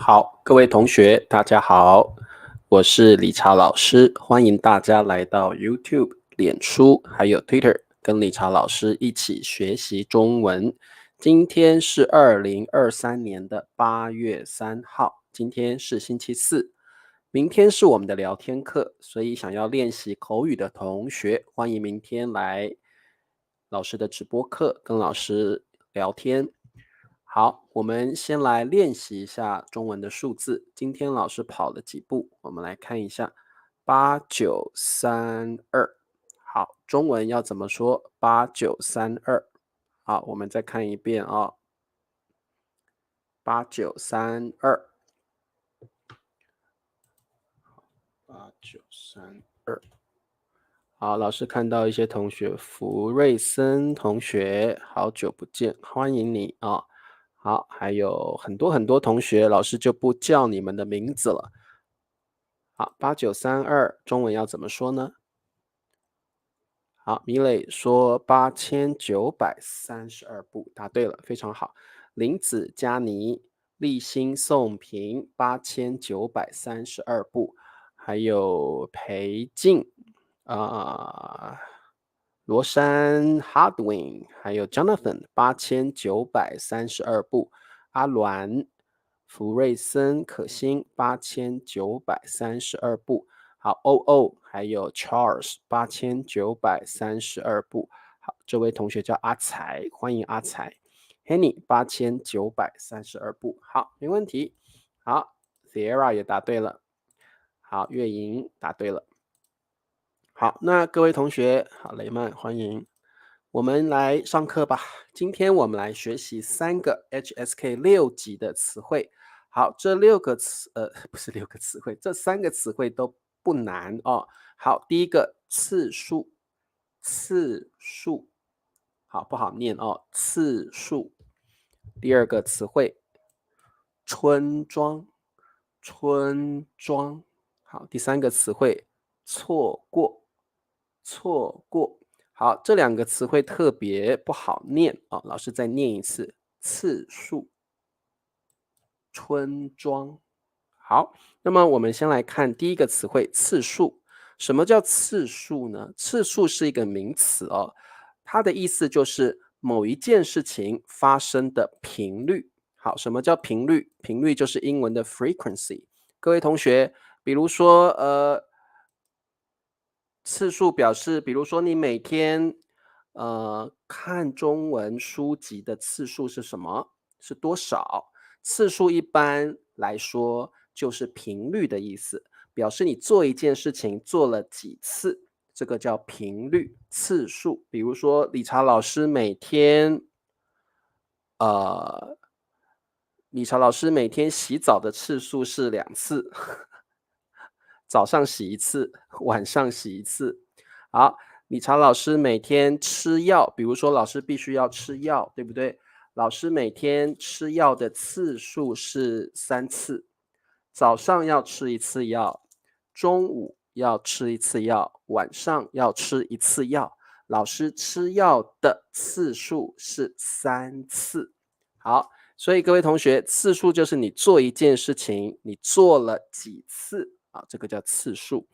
好，各位同学，大家好，我是理查老师，欢迎大家来到 YouTube、脸书还有 Twitter，跟理查老师一起学习中文。今天是2023年的8月3号，今天是星期四，明天是我们的聊天课，所以想要练习口语的同学，欢迎明天来老师的直播课跟老师聊天。好，我们先来练习一下中文的数字。今天老师跑了几步，我们来看一下8932。好，中文要怎么说？8932。好，我们再看一遍啊，8932，8932。好，老师看到一些同学，福瑞森同学，好久不见，欢迎你啊。好，还有很多很多同学，老师就不叫你们的名字了。好，8932，中文要怎么说呢？好，米磊说8932步，答对了，非常好。林子佳妮、立新宋平8932步，还有裴静罗山 Hardwin， 还有 Jonathan 8932步，阿鸾、福瑞森、可欣8932步。好，OO 还有 Charles 8932步。好，这位同学叫阿才，欢迎阿才。Henny 8932步。好，没问题。好 ，Sierra 也答对了。好，月莹答对了。好，那各位同学，好，雷曼欢迎。我们来上课吧。今天我们来学习3个 HSK 6级的词汇。好，这6个词，不是6个词汇，这3个词汇都不难哦。好，第一个次数，次数，好不好念哦？次数。第二个词汇村庄，村庄。好，第3个词汇错过，错过。好，这2个词汇特别不好念啊，老师再念一次：次数、村庄。好，那么我们先来看第一个词汇次数。什么叫次数呢？次数是一个名词哦，它的意思就是某一件事情发生的频率。好，什么叫频率？频率就是英文的 frequency。各位同学，比如说次数表示，比如说你每天看中文书籍的次数是什么？是多少？次数一般来说就是频率的意思，表示你做一件事情做了几次，这个叫频率次数。比如说理查老师每天呃，理查老师每天洗澡的次数是2次，早上洗一次，晚上洗一次。好，理查老师每天吃药，比如说老师必须要吃药，对不对？老师每天吃药的次数是3次，早上要吃一次药，中午要吃一次药，晚上要吃一次药。老师吃药的次数是3次。好，所以各位同学，次数就是你做一件事情，你做了几次啊？这个叫次数。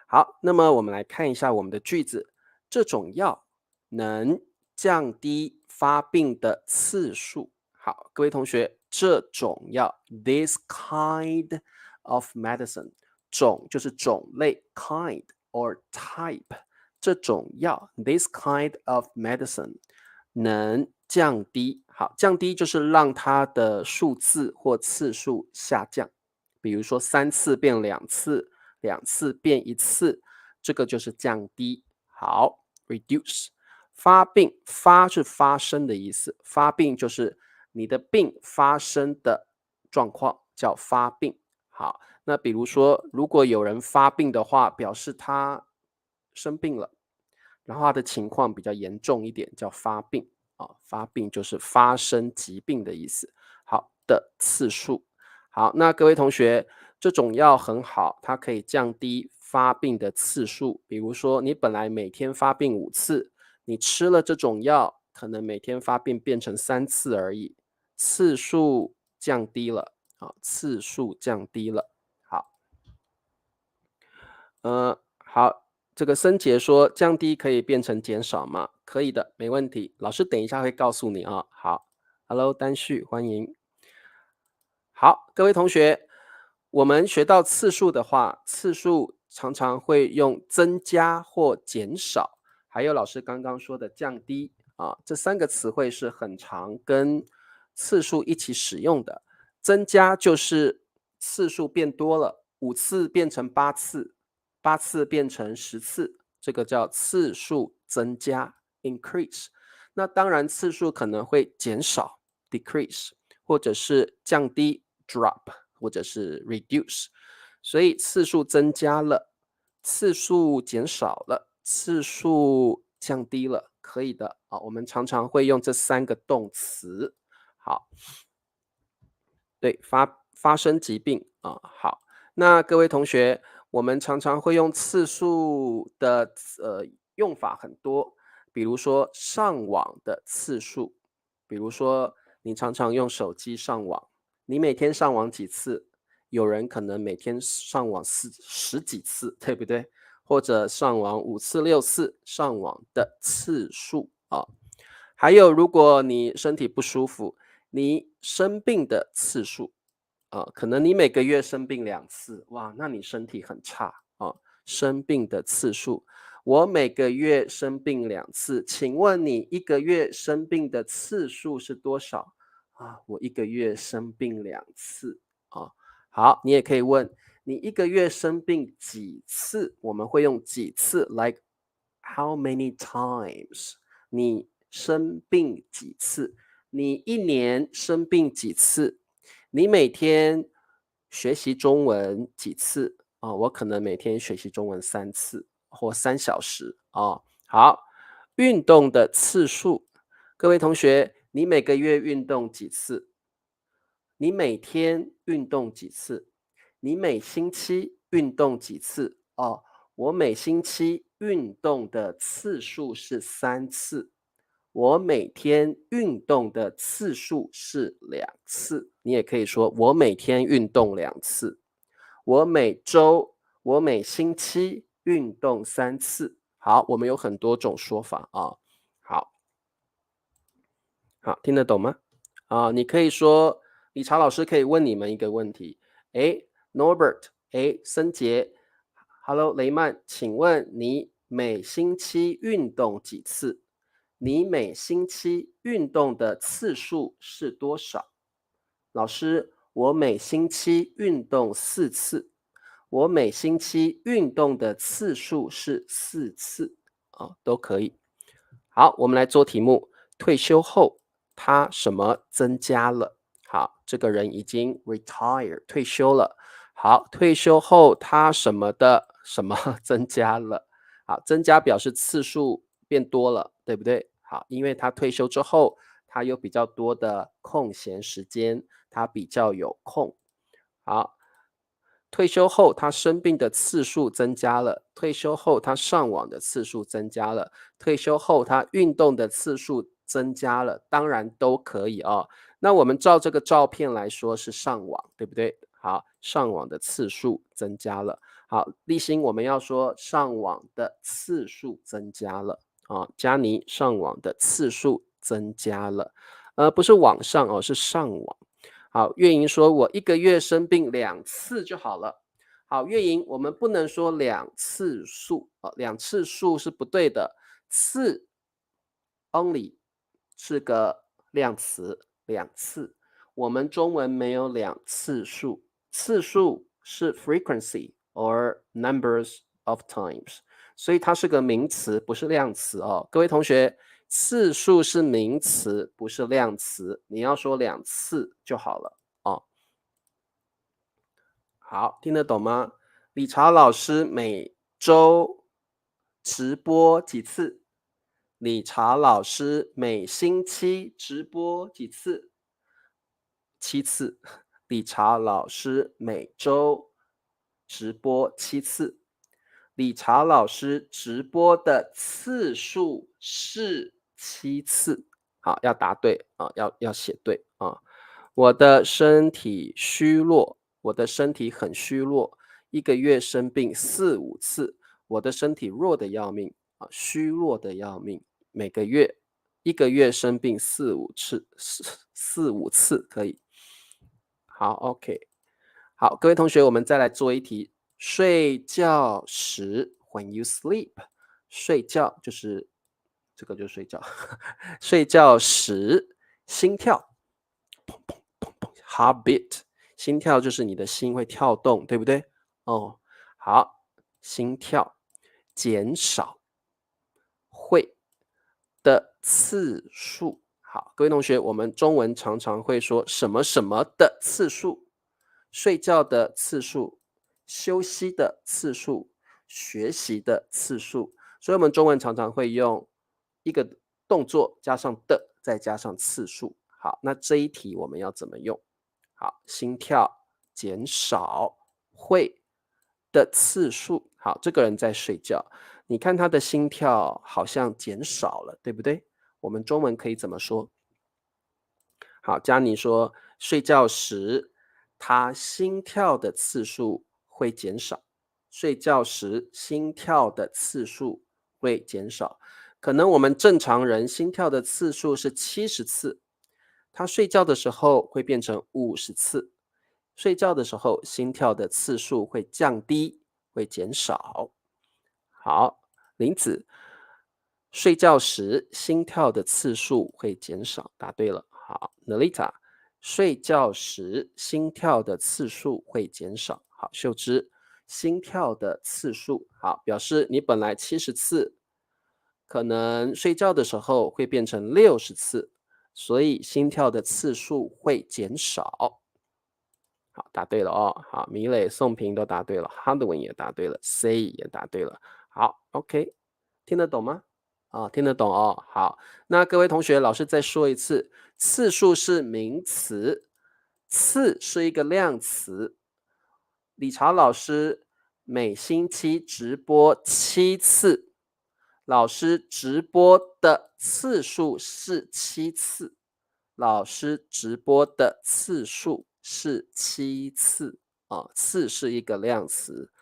好，那么我们来看一下我们的句子。这种药能降低发病的次数。好，各位同学，这种药 this kind of medicine， 种就是种类 kind or type， 这种药 this kind of medicine 能降低。好，降低就是让它的数字或次数下降，比如说3次变2次，2次变1次，这个就是降低。好 ，reduce。发病，发是发生的意思，发病就是你的病发生的状况叫发病。好，那比如说，如果有人发病的话，表示他生病了，然后他的情况比较严重一点，叫发病啊。发病就是发生疾病的意思。好的次数。好，那各位同学，这种药很好，它可以降低发病的次数。比如说，你本来每天发病5次，你吃了这种药，可能每天发病变成3次而已，次数降低了，次数降低了。好，好，这个森杰说降低可以变成减少吗？可以的，没问题。老师等一下会告诉你啊。好，Hello，丹旭，欢迎。好，各位同学，我们学到次数的话，次数常常会用增加或减少，还有老师刚刚说的降低这三个词汇是很常跟次数一起使用的。增加就是次数变多了，5次变成8次，8次变成10次，这个叫次数增加 （increase）。那当然，次数可能会减少 （decrease）。或者是降低 drop，或者是 reduce，所以次数增加了，次数减少了，次数降低了，可以的我们常常会用这三个动词。好，对，发生疾病好，那各位同学，我们常常会用次数的用法很多，比如说上网的次数，比如说你常常用手机上网，你每天上网几次？有人可能每天上网十几次，对不对？或者上网5次、6次，上网的次数还有，如果你身体不舒服，你生病的次数可能你每个月生病2次，哇，那你身体很差生病的次数，我每个月生病2次，请问你一个月生病的次数是多少我一个月生病2次好，你也可以问你一个月生病几次？我们会用几次，like how many times？你生病几次？你一年生病几次？你每天学习中文几次我可能每天学习中文3次或3小时好，运动的次数，各位同学，你每个月运动几次？你每天运动几次？你每星期运动几次？我每星期运动的次数是3次，我每天运动的次数是2次。你也可以说我每天运动2次，我每周、我每星期运动3次。好，我们有很多种说法好，好，听得懂吗？你可以说，理查老师可以问你们一个问题，诶，Norbert，森杰，Hello，雷曼，请问你每星期运动几次？你每星期运动的次数是多少？老师，我每星期运动4次，我每星期运动的次数是4次都可以。好，我们来做题目。退休后，他什么增加了？好，这个人已经 retire 退休了。好，退休后他什么增加了？好，增加表示次数变多了，对不对？好，因为他退休之后，他有比较多的空闲时间，他比较有空。好，退休后他生病的次数增加了，退休后他上网的次数增加了，退休后他运动的次数增加了，当然都可以那我们照这个照片来说是上网，对不对？好，上网的次数增加了。好，立新我们要说上网的次数增加了佳妮上网的次数增加了，不是网上是上网。好，月莹说我一个月生病2次就好了。好，月莹，我们不能说2次数2次数是不对的，次 only 是个量词，2次。我们中文没有2次数，次数是 frequency or numbers of times，所以它是个名词，不是量词各位同学，次数是名词，不是量词，你要说2次就好了好，听得懂吗？理查老师每周直播几次？理查老师每星期直播几次？7次。理查老师每周直播7次。理查老师直播的次数是7次。好，要答对要写对我的身体虚弱，我的身体很虚弱，一个月生病4、5次，我的身体弱得要命啊，虚弱的要命，每个月一个月生病4、5次，4、5次可以。好，OK，好，各位同学，我们再来做一题。睡觉时，when you sleep，睡觉就是这个就睡觉，睡觉时心跳，砰砰砰砰，heartbeat，心跳就是你的心会跳动，对不对？哦，好，心跳减少会的次数。好，各位同学，我们中文常常会说什么什么的次数，睡觉的次数，休息的次数，学习的次数，所以我们中文常常会用一个动作加上的，再加上次数。好，那这一题我们要怎么用？好，心跳减少会的次数。好，这个人在睡觉，你看他的心跳好像减少了，对不对？我们中文可以怎么说？好，佳妮说，睡觉时他心跳的次数会减少，睡觉时心跳的次数会减少。可能我们正常人心跳的次数是70次，他睡觉的时候会变成50次，睡觉的时候心跳的次数会降低，会减少。好，林子，睡觉时心跳的次数会减少，答对了。好，Nelita，睡觉时心跳的次数会减少。好，秀芝，心跳的次数，好，表示你本来70次，可能睡觉的时候会变成60次，所以心跳的次数会减少。好，答对了哦。好，米磊、宋平都答对了 h a r d w i n 也答对了，C 也答对了。好，OK，听得懂吗？啊，听得懂哦。好，那各位同学，老师再说一次，次数是名词，次是一个量词。理查老师每星期直播7次，老师直播的次数是7次。老师直播的次数是7次啊，次是一个量词，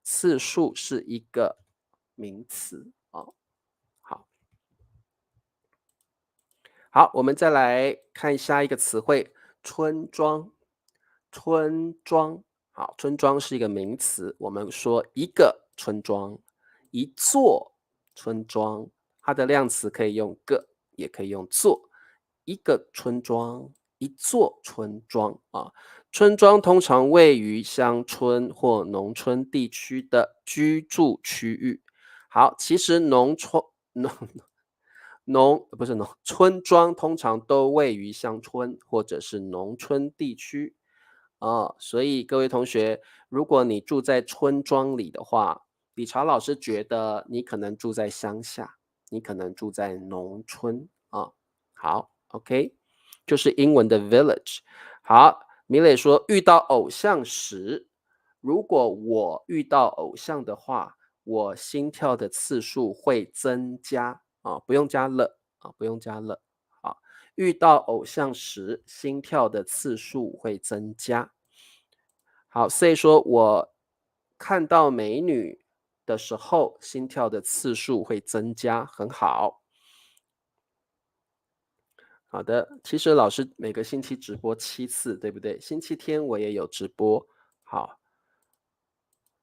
次数是一个名词啊。好，好，我们再来看下一个词汇，村庄。村庄，好，村庄是一个名词，我们说一个村庄，一座村庄，它的量词可以用个，也可以用座。一个村庄，一座村庄啊。村庄通常位于乡村或农村地区的居住区域。好，其实不是村庄通常都位于乡村或者是农村地区。所以各位同学，如果你住在村庄里的话，理查老师觉得你可能住在乡下，你可能住在农村啊。好，OK，就是英文的 village。好，米磊说遇到偶像时，如果我遇到偶像的话，我心跳的次数会增加啊，不用加了啊，不用加了。好，遇到偶像时，心跳的次数会增加。好，所以说我看到美女的时候，心跳的次数会增加，很好。好的，其实老师每个星期直播7次，对不对？星期天我也有直播。好，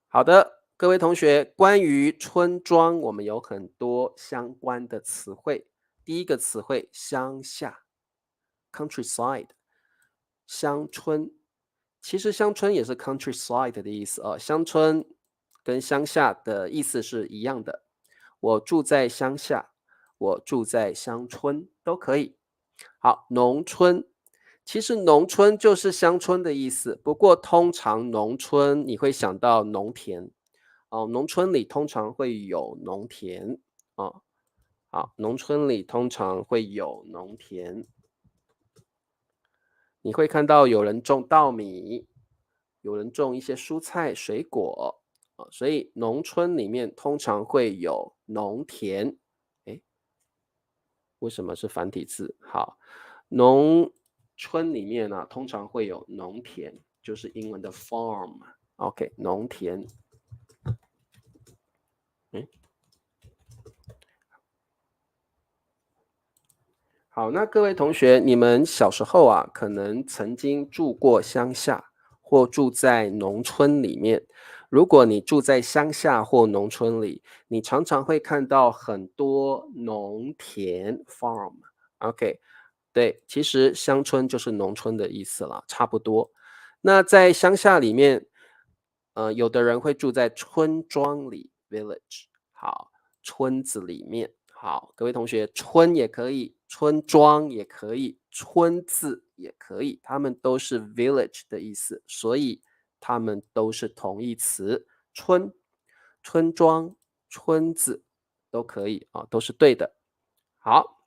好的，各位同学，关于村庄，我们有很多相关的词汇。第一个词汇乡下 （countryside），乡村。其实乡村也是 countryside 的意思啊，乡村跟乡下的意思是一样的。我住在乡下，我住在乡村都可以。好，农村，其实农村就是乡村的意思，不过通常农村你会想到农田，哦，农村里通常会有农田，哦，好，农村里通常会有农田，你会看到有人种稻米，有人种一些蔬菜水果，啊，所以农村里面通常会有农田。诶，为什么是繁体字？好，农春里面呢，通常会有农田，就是英文的 farm。OK， 农田。好，那各位同学，你们小时候啊，可能曾经住过乡下，或住在农村里面。如果你住在乡下或农村里，你常常会看到很多农田 farm。OK，对，其实乡村就是农村的意思了，差不多。那在乡下里面，有的人会住在村庄里 village。好，村子里面。好，各位同学，村也可以，村庄也可以，村子也可以，它们都是 village 的意思，所以它们都是同义词。村、村庄、村子都可以啊，都是对的。好，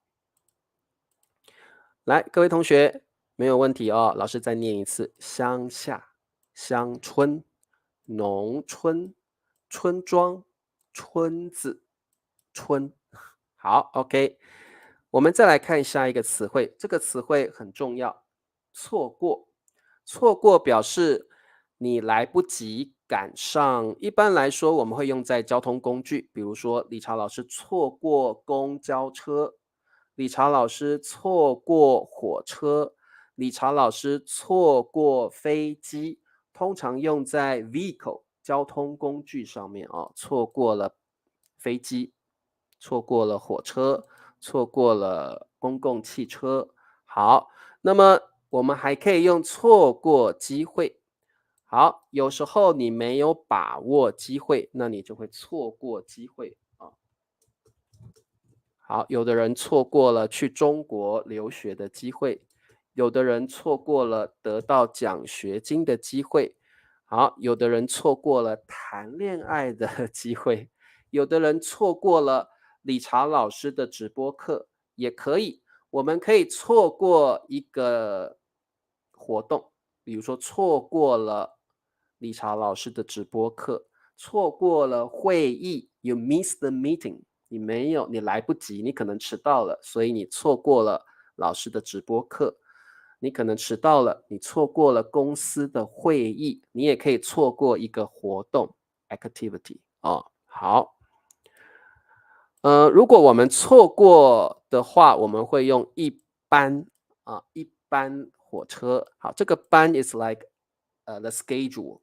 来，各位同学，没有问题哦。老师再念一次：乡下、乡村、农村、村庄、村子、村。好，OK。我们再来看下一个词汇，这个词汇很重要，错过。错过表示你来不及赶上。一般来说，我们会用在交通工具，比如说理查老师错过公交车，理查老师错过火车，理查老师错过飞机，通常用在 vehicle 交通工具上面哦。错过了飞机，错过了火车，错过了公共汽车。好，那么我们还可以用错过机会。好，有时候你没有把握机会，那你就会错过机会啊。好，有的人错过了去中国留学的机会，有的人错过了得到奖学金的机会。好，有的人错过了谈恋爱的机会，有的人错过了理查老师的直播课，也可以。我们可以错过一个活动，比如说错过了理查老师的直播课，错过了会议，you miss the meeting。你没有，你来不及，你可能迟到了，所以你错过了老师的直播课。你可能迟到了，你错过了公司的会议，你也可以错过一个活动 activity 哦。好，如果我们错过的话，我们会用一班啊，一班火车。好，这个班 is like the schedule,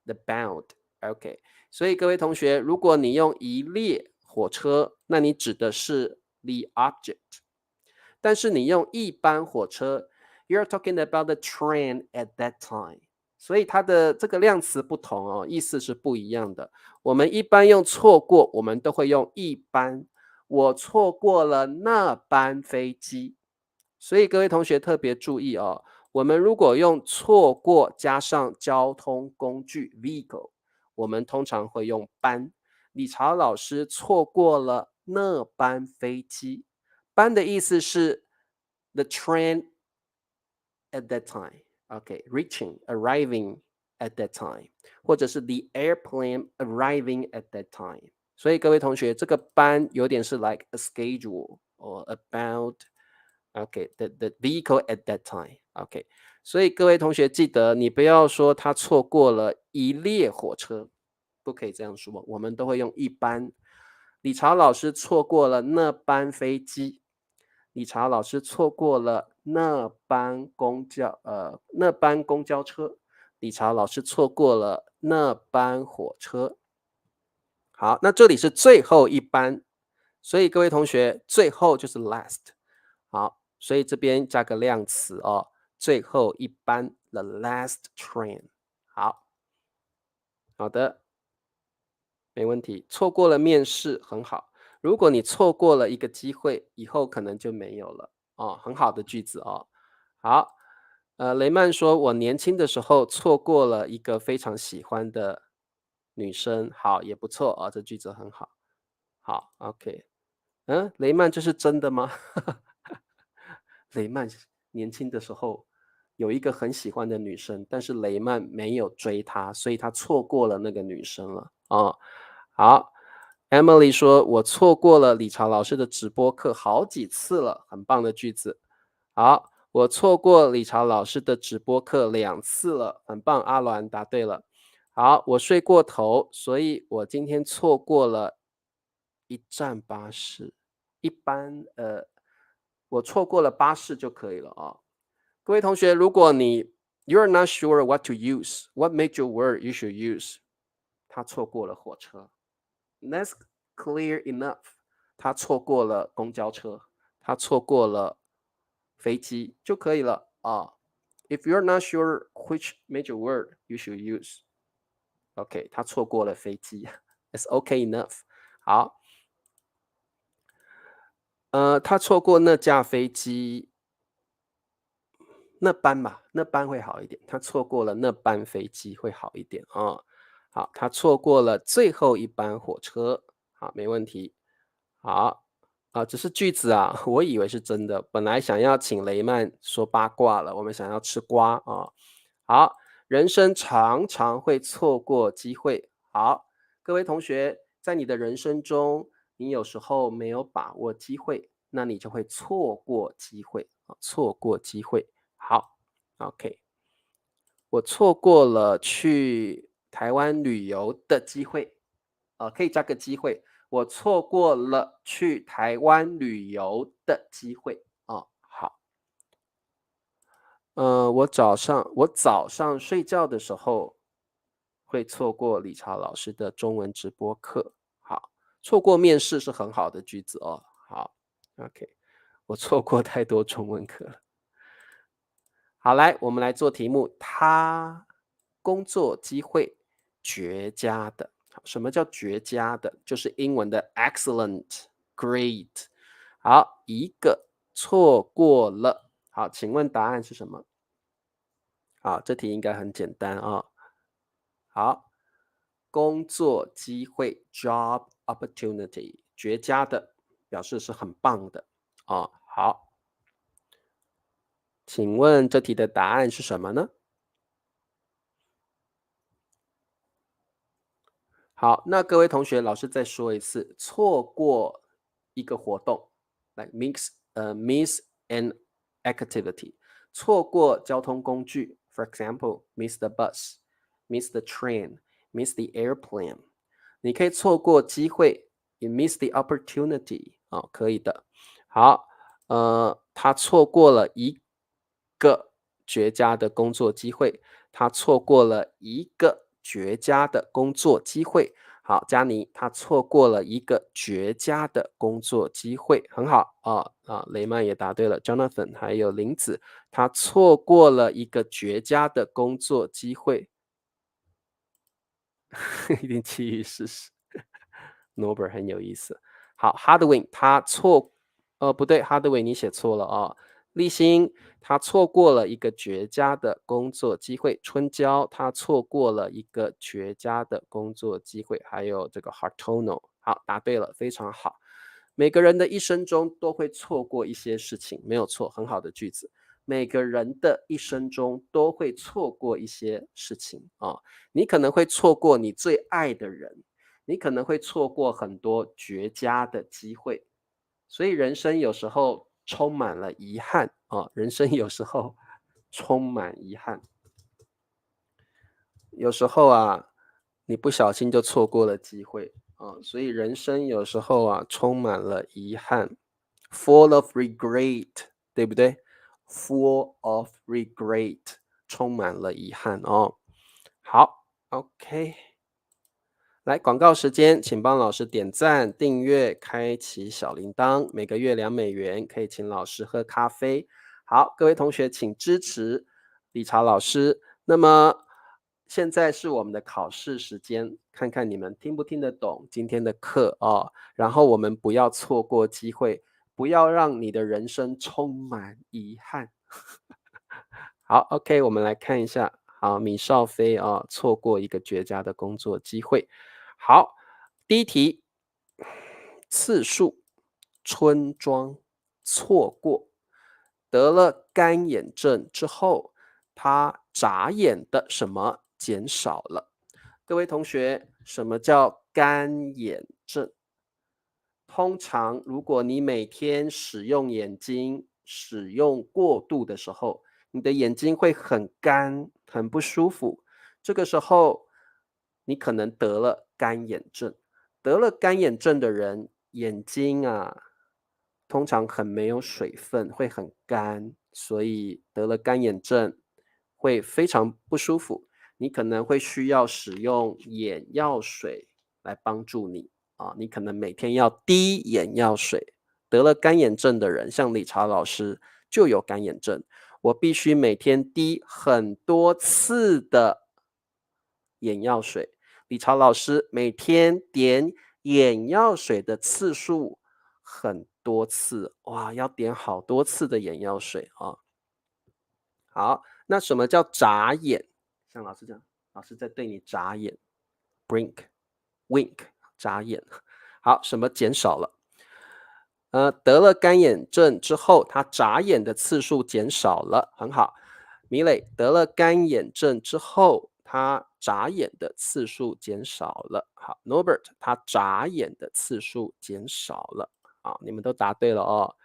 the bound. OK，所以各位同学，如果你用一列火车，那你指的是 the object。但是你用一班火车，you're talking about the train at that time。所以它的这个量词不同哦，意思是不一样的。我们一般用错过，我们都会用一班。我错过了那班飞机。所以各位同学特别注意哦，我们如果用错过加上交通工具 vehicle，我们通常会用班。理查老师错过了那班飞机。班的意思是 the train at that time。OK， reaching, arriving at that time，或者是 the airplane arriving at that time。所以各位同学，这个班有点是 like a schedule or about the vehicle at that time。OK，所以各位同学记得，你不要说他错过了一列火车，不可以这样说，我们都会用一班。理查老师错过了那班飞机，理查老师错过了那班公交车，理查老师错过了那班火车。好，那这里是最后一班，所以各位同学，最后就是 last。好，所以这边加个量词哦，最后一班 the last train。好，好的，没问题。错过了面试很好，如果你错过了一个机会，以后可能就没有了哦，很好的句子哦。好，雷曼说，我年轻的时候错过了一个非常喜欢的女生，好，也不错啊，这句子很好。好，OK。雷曼这是真的吗？雷曼年轻的时候有一个很喜欢的女生，但是雷曼没有追她，所以他错过了那个女生了。哦，好，Emily 说：“我错过了理查老师的直播课好几次了。”很棒的句子。好，我错过理查老师的直播课2次了，很棒，阿鸾答对了。好，我睡过头，所以我今天错过了一站巴士。一般我错过了巴士就可以了啊。各位同学，如果你 you're not sure what to use, what major word you should use，他错过了火车。That's clear enough。他错过了公交车，他错过了飞机就可以了啊。If you're not sure which major word you should use, OK，他错过了飞机，It's OK enough。好，他错过那架飞机，那班吧，那班会好一点。他错过了那班飞机会好一点啊。好，他错过了最后一班火车，好，没问题。好，只是句子啊，我以为是真的，本来想要请雷曼说八卦了，我们想要吃瓜啊。好，人生常常会错过机会。好，各位同学，在你的人生中，你有时候没有把握机会，那你就会错过机会啊，错过机会。好，OK，我错过了去台湾旅游的机会，可以加个机会，我错过了去台湾旅游的机会啊。好，我早上睡觉的时候会错过理查老师的中文直播课。好，错过面试是很好的句子哦。好，OK，我错过太多中文课了。好，来，我们来做题目。他工作机会绝佳的，好，什么叫绝佳的？就是英文的 excellent、great。好，一个错过了。好，请问答案是什么？好，这题应该很简单啊。好，工作机会 job opportunity，绝佳的表示是很棒的啊。好，请问这题的答案是什么呢？好，那各位同学，老师再说一次，错过一个活动，like miss an activity，错过交通工具，for example miss the bus，miss the train，miss the airplane。你可以错过机会，you miss the opportunity，可以的。好，他错过了一个绝佳的工作机会，他错过了一个绝佳的工作机会。好，佳妮，他错过了一个绝佳的工作机会，很好雷曼也答对了，Jonathan 还有林子，他错过了一个绝佳的工作机会，一定其余事实。Norbert 很有意思。好，Hardwin 不对，Hardwin 你写错了啊。立新他错过了一个绝佳的工作机会，春娇他错过了一个绝佳的工作机会，还有这个 Hartono，好，答对了，非常好。每个人的一生中都会错过一些事情，没有错，很好的句子。每个人的一生中都会错过一些事情啊，你可能会错过你最爱的人，你可能会错过很多绝佳的机会，所以人生有时候充满了遗憾啊，人生有时候充满遗憾，有时候啊，你不小心就错过了机会啊，所以人生有时候啊充满了遗憾，full of regret，对不对？full of regret，充满了遗憾哦。好，OK。来，广告时间，请帮老师点赞、订阅、开启小铃铛，每个月2美元，可以请老师喝咖啡。好，各位同学请支持理查老师。那么现在是我们的考试时间，看看你们听不听得懂今天的课哦。然后我们不要错过机会，不要让你的人生充满遗憾。好，OK，我们来看一下。好，米少飞错过一个绝佳的工作机会。好，第一题，次数、村庄、错过，得了干眼症之后，他眨眼的什么减少了？各位同学，什么叫干眼症？通常，如果你每天使用眼睛使用过度的时候，你的眼睛会很干，很不舒服。这个时候，你可能得了干眼症。得了干眼症的人，眼睛啊，通常很没有水分，会很干，所以得了干眼症会非常不舒服。你可能会需要使用眼药水来帮助你啊，你可能每天要滴眼药水。得了干眼症的人，像理查老师就有干眼症，我必须每天滴很多次的眼药水。理查老师每天点眼药水的次数很多次，哇，要点好多次的眼药水啊。好，那什么叫眨眼？像老师这样，老师在对你眨眼 ，blink，wink，眨眼。好，什么减少了？得了干眼症之后，他眨眼的次数减少了，很好。米磊得了干眼症之后，他眨眼的次数减少了。好，Norbert 他眨眼的次数减少了。好，你们都答对了哦。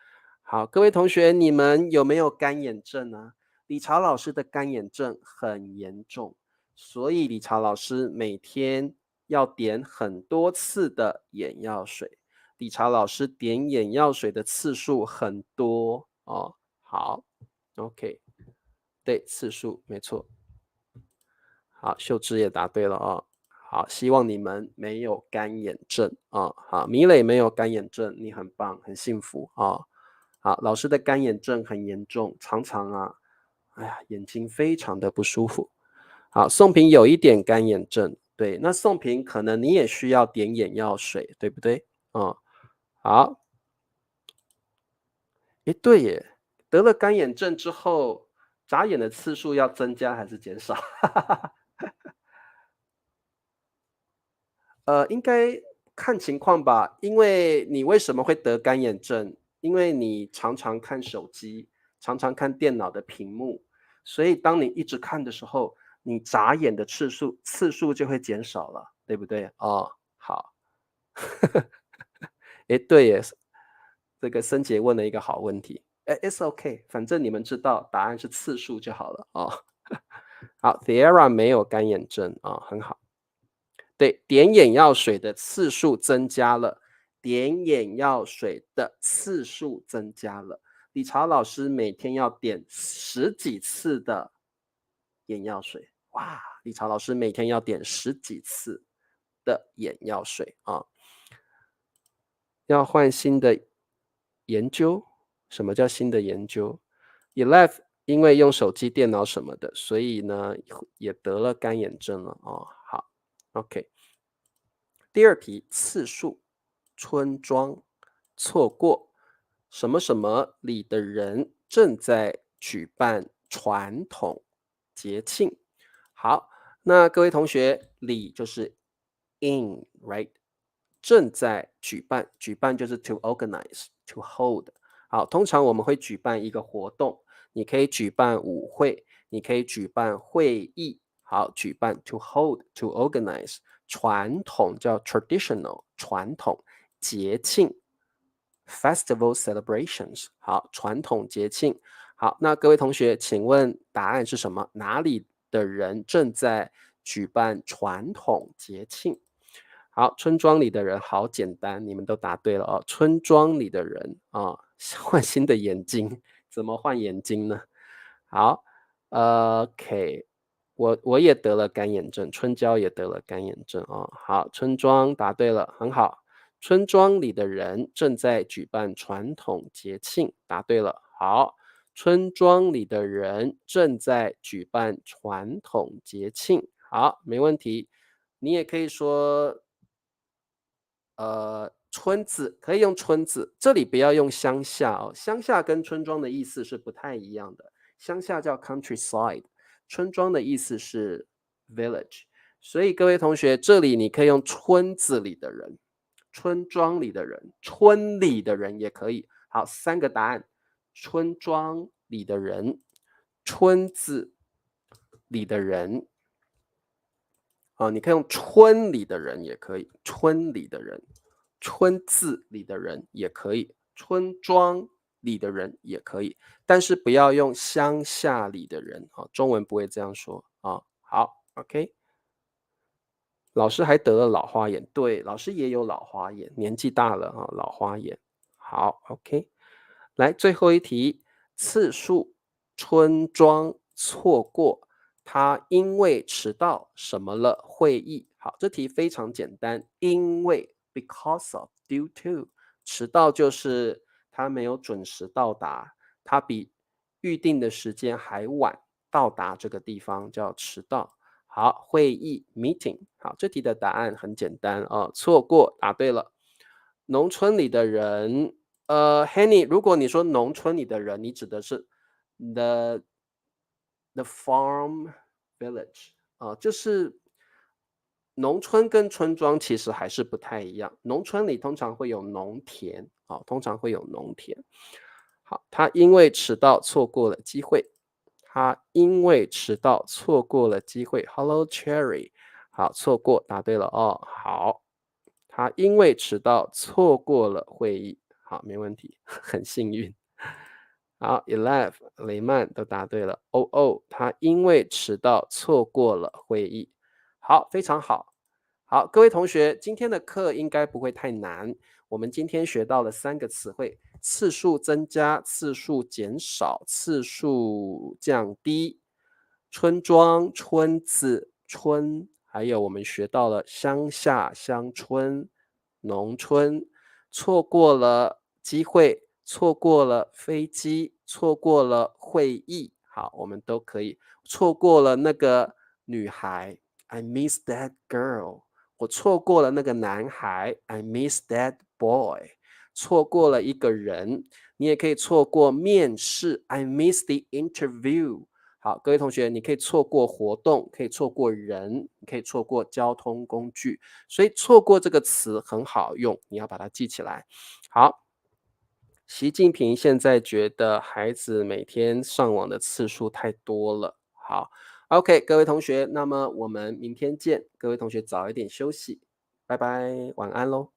好，各位同学，你们有没有干眼症呢？理查老师的干眼症很严重，所以理查老师每天要点很多次的眼药水。理查老师点眼药水的次数很多哦。好，OK，对，次数没错。好，秀芝也答对了哦。好，希望你们没有干眼症啊。好，米磊没有干眼症，你很棒，很幸福啊。好，老师的干眼症很严重，常常啊，哎呀，眼睛非常的不舒服。好，宋平有一点干眼症，对，那宋平可能你也需要点眼药水，对不对？嗯，好。诶，对耶，得了干眼症之后，眨眼的次数要增加还是减少？应该看情况吧，因为你为什么会得干眼症？因为你常常看手机，常常看电脑的屏幕，所以当你一直看的时候，你眨眼的次数就会减少了，对不对？哦，好。诶，对耶，这个森杰问了一个好问题。It's OK，反正你们知道答案是次数就好了哦。好，Thera 没有干眼症啊，很好。对，点眼药水的次数增加了，点眼药水的次数增加了。理查老师每天要点十几次的眼药水，哇！理查老师每天要点十几次的眼药水啊。要换新的研究？什么叫新的研究 e l e v 因为用手机、电脑什么的，所以呢也得了干眼症了哦。好，OK。第二题，次数，村庄，错过，什么什么里的人正在举办传统节庆。好，那各位同学，里就是 in，right？正在举办，举办就是 to organize，to hold。好，通常我们会举办一个活动，你可以举办舞会，你可以举办会议。好，举办 to hold，to organize。传统叫 traditional，传统节庆 festival celebrations。好，传统节庆。好，那各位同学，请问答案是什么？哪里的人正在举办传统节庆？好，村庄里的人好简单，你们都答对了哦。村庄里的人啊，换新的眼睛，怎么换眼睛呢？好，OK，我也得了干眼症，春娇也得了干眼症哦。好，村庄答对了，很好。村庄里的人正在举办传统节庆，答对了。好，村庄里的人正在举办传统节庆，好，没问题。你也可以说村子可以用村子，这里不要用乡下哦，乡下跟村庄的意思是不太一样的。乡下叫 countryside，村庄的意思是 village。所以各位同学，这里你可以用村子里的人、村庄里的人、村里的人也可以。好，三个答案：村庄里的人、村子里的人。你可以用村里的人也可以，村里的人，村子里的人也可以，村庄里的人也可以，但是不要用乡下里的人啊，中文不会这样说啊。好，OK。老师还得了老花眼，对，老师也有老花眼，年纪大了啊，老花眼。好，OK。来，最后一题，次数、村庄、错过，他因为迟到什么了会议。好，这题非常简单，因为 because of due to，迟到就是他没有准时到达，他比预定的时间还晚到达这个地方，叫迟到。好，会议 meeting。好，这题的答案很简单啊，错过，答对了。农村里的人Henny，如果你说农村里的人，你指的是 the farm village 啊，就是农村跟村庄其实还是不太一样。农村里通常会有农田啊，通常会有农田。好，他因为迟到错过了机会，他因为迟到错过了机会。Hello Cherry，好，错过，答对了哦。好，他因为迟到错过了会议。好，没问题，很幸运。好，Elev、雷曼都答对了。哦，他因为迟到错过了会议。好，非常好。好，各位同学，今天的课应该不会太难。我们今天学到了3个词汇：次数增加、次数减少、次数降低。村庄、村子、村，还有我们学到了乡下、乡村、农村。错过了机会，错过了飞机，错过了会议，好，我们都可以。错过了那个女孩，I miss that girl。我错过了那个男孩，I miss that boy。错过了一个人，你也可以错过面试，I miss the interview。好，各位同学，你可以错过活动，可以错过人，你可以错过交通工具，所以错过这个词很好用，你要把它记起来。好，习近平现在觉得孩子每天上网的次数太多了。好，OK，各位同学，那么我们明天见。各位同学早一点休息，拜拜，晚安喽。